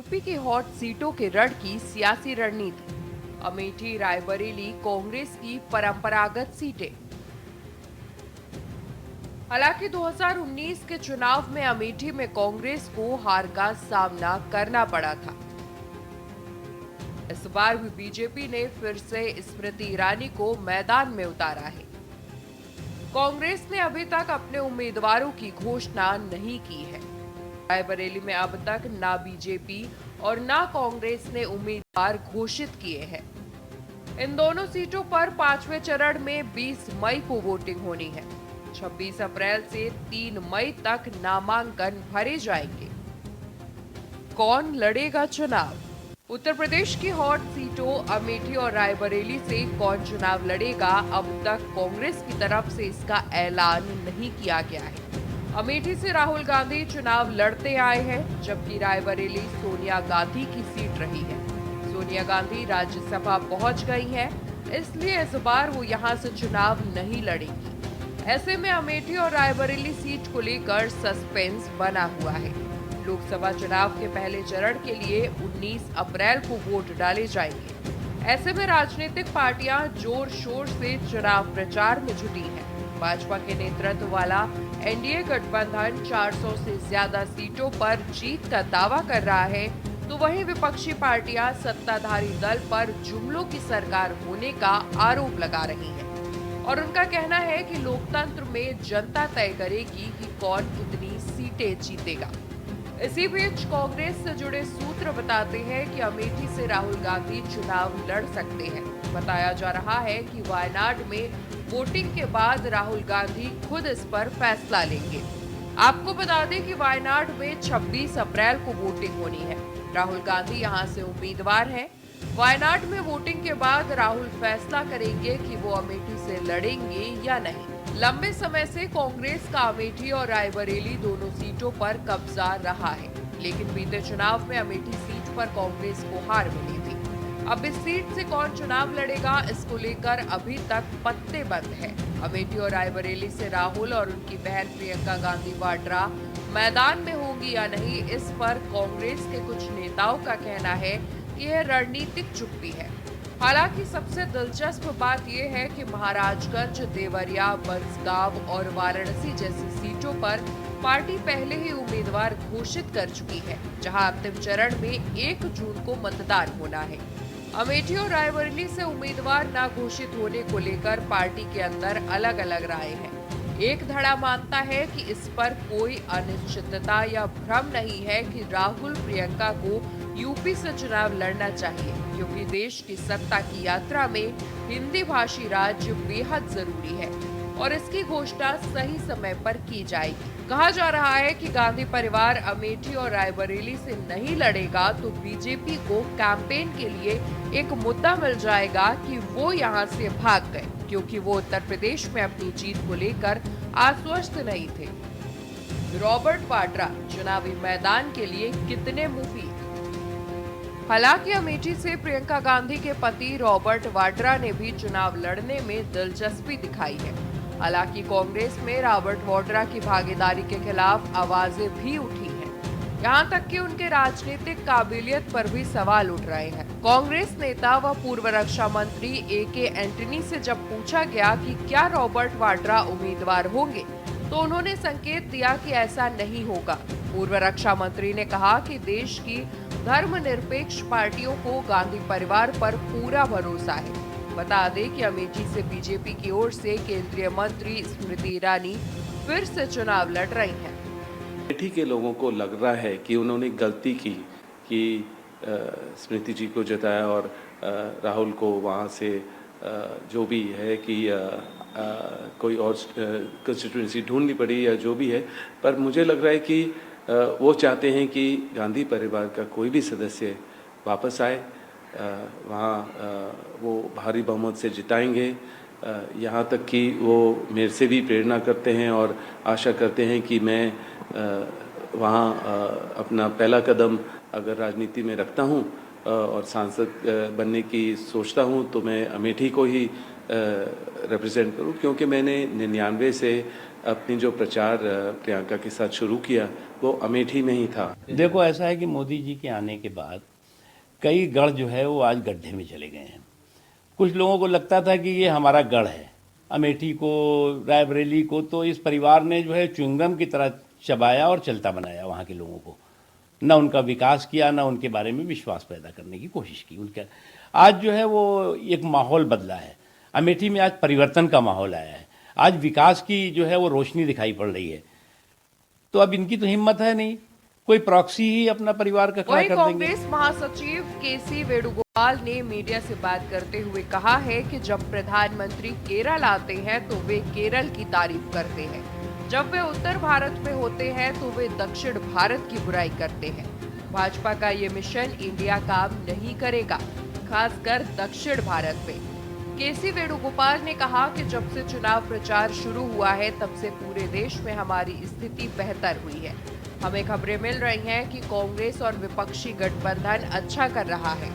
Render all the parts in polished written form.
UP की hot सीटों के रण की सियासी रणनीति। अमेठी रायबरेली कांग्रेस की परंपरागत सीटें। हालांकि 2019 के चुनाव में अमेठी में कांग्रेस को हार का सामना करना पड़ा था। इस बार भी बीजेपी ने फिर से स्मृति ईरानी को मैदान में उतारा है। कांग्रेस ने अभी तक अपने उम्मीदवारों की घोषणा नहीं की है। रायबरेली में अब तक ना बीजेपी और ना कांग्रेस ने उम्मीदवार घोषित किए हैं। इन दोनों सीटों पर पांचवें चरण में 20 मई को वोटिंग होनी है। 26 अप्रैल से 3 मई तक नामांकन भरे जाएंगे। कौन लड़ेगा चुनाव? उत्तर प्रदेश की हॉट सीटों अमेठी और रायबरेली से कौन चुनाव लड़ेगा, अब तक कांग्रेस की तरफ से इसका ऐलान नहीं किया गया है। अमेठी से राहुल गांधी चुनाव लड़ते आए हैं, जबकि रायबरेली सोनिया गांधी की सीट रही है। सोनिया गांधी राज्यसभा पहुंच गई हैं, इसलिए इस बार वो यहां से चुनाव नहीं लड़ेंगी। ऐसे में अमेठी और रायबरेली सीट को लेकर सस्पेंस बना हुआ है। लोकसभा चुनाव के पहले चरण के लिए 19 अप्रैल को वोट डाले जाएंगे। ऐसे में राजनीतिक पार्टियां जोर शोर से चुनाव प्रचार में जुटी हैं। भाजपा के नेतृत्व वाला एनडीए गठबंधन 400 से ज्यादा सीटों पर जीत का दावा कर रहा है, तो वहीं विपक्षी पार्टियां सत्ताधारी दल पर जुमलों की सरकार होने का आरोप लगा रही हैं और उनका कहना है कि लोकतंत्र में जनता तय करेगी कि कौन कितनी सीटें जीतेगा। इसी बीच कांग्रेस से जुड़े सूत्र बताते हैं कि अमेठी से राहुल गांधी चुनाव लड़ सकते हैं। बताया जा रहा है कि वायनाड में वोटिंग के बाद राहुल गांधी खुद इस पर फैसला लेंगे। आपको बता दें कि वायनाड में 26 अप्रैल को वोटिंग होनी है। राहुल गांधी यहां से उम्मीदवार हैं। वायनाड में वोटिंग के बाद राहुल फैसला करेंगे कि वो अमेठी से लड़ेंगे या नहीं। लंबे समय से कांग्रेस का अमेठी और रायबरेली दोनों सीटों पर कब्जा रहा है, लेकिन बीते चुनाव में अमेठी सीट पर कांग्रेस को हार मिली थी। अब इस सीट से कौन चुनाव लड़ेगा, इसको लेकर अभी तक पत्ते बंद है। अमेठी और रायबरेली से राहुल और उनकी बहन प्रियंका गांधी वाड्रा मैदान में होंगी या नहीं, इस पर कांग्रेस के कुछ नेताओं का कहना है कि यह रणनीतिक चुप्पी है। हालांकि सबसे दिलचस्प बात यह है कि महाराजगंज, देवरिया, बंसगांव और वाराणसी जैसी सीटों पर पार्टी पहले ही उम्मीदवार घोषित कर चुकी है, जहां अंतिम चरण में 1 जून को मतदान होना है। अमेठी और रायबरेली से उम्मीदवार न घोषित होने को लेकर पार्टी के अंदर अलग अलग राय है। एक धड़ा मानता है कि इस पर कोई अनिश्चितता या भ्रम नहीं है कि राहुल प्रियंका को यूपी से चुनाव लड़ना चाहिए, क्योंकि देश की सत्ता की यात्रा में हिंदी भाषी राज्य बेहद जरूरी है और इसकी घोषणा सही समय पर की जाएगी। कहा जा रहा है कि गांधी परिवार अमेठी और रायबरेली से नहीं लड़ेगा तो बीजेपी को कैंपेन के लिए एक मुद्दा मिल जाएगा कि वो यहाँ से भाग गए, क्योंकि वो उत्तर प्रदेश में अपनी जीत को लेकर आश्वस्त नहीं थे। रॉबर्ट वाड्रा चुनावी मैदान के लिए कितने मुफीद? हालांकि अमेठी से प्रियंका गांधी के पति रॉबर्ट वाड्रा ने भी चुनाव लड़ने में दिलचस्पी दिखाई है। हालांकि कांग्रेस में रॉबर्ट वाड्रा की भागीदारी के खिलाफ आवाजें भी उठी हैं। यहां तक कि उनके राजनीतिक काबिलियत पर भी सवाल उठ रहे हैं। कांग्रेस नेता व पूर्व रक्षा मंत्री ए.के. एंटनी से जब पूछा गया कि क्या रॉबर्ट वाड्रा उम्मीदवार होंगे, तो उन्होंने संकेत दिया कि ऐसा नहीं होगा। पूर्व रक्षा मंत्री ने कहा कि देश की धर्मनिरपेक्ष पार्टियों को गांधी परिवार पर पूरा भरोसा है। बता दें कि अमेठी से बीजेपी की ओर से केंद्रीय मंत्री स्मृति ईरानी फिर से चुनाव लड़ रही हैं। अमेठी के लोगों को लग रहा है कि उन्होंने गलती की कि स्मृति जी को जिताया और राहुल को वहाँ से जो भी है कि कोई और कंस्टिट्यूंसी ढूंढनी पड़ी या जो भी है, पर मुझे लग रहा है कि वो चाहते हैं कि गांधी परिवार का कोई भी सदस्य वापस आए, वहाँ वो भारी बहुमत से जिताएंगे। यहाँ तक कि वो मेरे से भी प्रेरणा करते हैं और आशा करते हैं कि मैं वहाँ अपना पहला कदम अगर राजनीति में रखता हूँ और सांसद बनने की सोचता हूँ, तो मैं अमेठी को ही रिप्रेजेंट करूँ, क्योंकि मैंने 99 से अपनी जो प्रचार प्रियंका के साथ शुरू किया वो अमेठी में ही था। देखो, ऐसा है कि मोदी जी के आने के बाद कई गढ़ जो है वो आज गड्ढे में चले गए हैं। कुछ लोगों को लगता था कि ये हमारा गढ़ है, अमेठी को, रायबरेली को तो इस परिवार ने जो है च्युइंगम की तरह चबाया और चलता बनाया वहाँ के लोगों को। न उनका विकास किया, न उनके बारे में विश्वास पैदा करने की कोशिश की। उनका आज जो है वो एक माहौल बदला है। अमेठी में आज परिवर्तन का माहौल आया है। आज विकास की जो है वो रोशनी दिखाई पड़ रही है। तो अब इनकी तो हिम्मत है नहीं, कोई प्रॉक्सी ही अपना परिवार का खड़ा वहीं कर देंगे। कांग्रेस महासचिव केसी वेणुगोपाल ने मीडिया से बात करते हुए कहा है कि जब प्रधानमंत्री केरल आते हैं तो वे केरल की तारीफ करते हैं, जब वे उत्तर भारत में होते हैं तो वे दक्षिण भारत की बुराई करते हैं। भाजपा का ये मिशन इंडिया काम नहीं करेगा, खासकर दक्षिण भारत में। केसी वेणुगोपाल ने कहा कि जब से चुनाव प्रचार शुरू हुआ है तब से पूरे देश में हमारी स्थिति बेहतर हुई है। हमें खबरें मिल रही हैं कि कांग्रेस और विपक्षी गठबंधन अच्छा कर रहा है।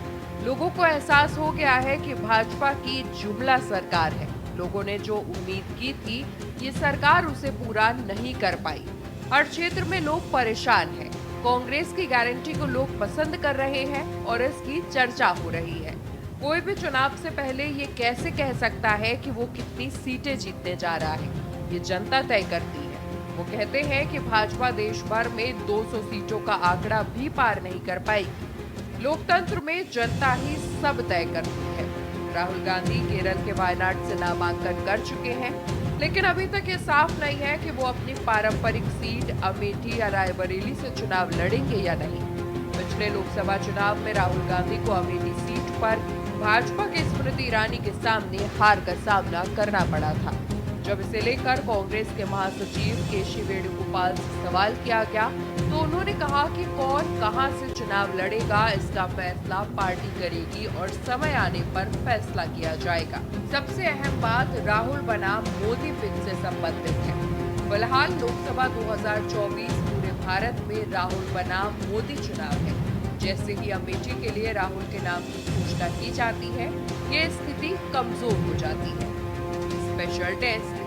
लोगों को एहसास हो गया है कि भाजपा की जुमला सरकार है। लोगों ने जो उम्मीद की थी ये सरकार उसे पूरा नहीं कर पाई। हर क्षेत्र में लोग परेशान हैं। कांग्रेस की गारंटी को लोग पसंद कर रहे हैं और इसकी चर्चा हो रही है। कोई भी चुनाव से पहले ये कैसे कह सकता है कि वो कितनी सीटें जीतने जा रहा है, ये जनता तय करती है। वो कहते हैं कि भाजपा देश भर में 200 सीटों का आंकड़ा भी पार नहीं कर पाएगी। लोकतंत्र में जनता ही सब तय करती है। राहुल गांधी केरल के वायनाड से नामांकन कर चुके हैं, लेकिन अभी तक ये साफ नहीं है कि वो अपनी पारंपरिक सीट अमेठी या रायबरेली से चुनाव लड़ेंगे या नहीं। पिछले लोकसभा चुनाव में राहुल गांधी को अमेठी सीट पर भाजपा के स्मृति ईरानी के सामने हार का सामना करना पड़ा था। जब इसे लेकर कांग्रेस के महासचिव केसी वेणुगोपाल से सवाल किया गया तो उन्होंने कहा कि कौन कहां से चुनाव लड़ेगा इसका फैसला पार्टी करेगी और समय आने पर फैसला किया जाएगा। सबसे अहम बात राहुल बनाम मोदी पिच से संबंधित है। फिलहाल लोकसभा 2024 पूरे भारत में राहुल बनाम मोदी चुनाव है। जैसे ही अमेठी के लिए राहुल के नाम की घोषणा की जाती है, ये स्थिति कमजोर हो जाती है। Special desk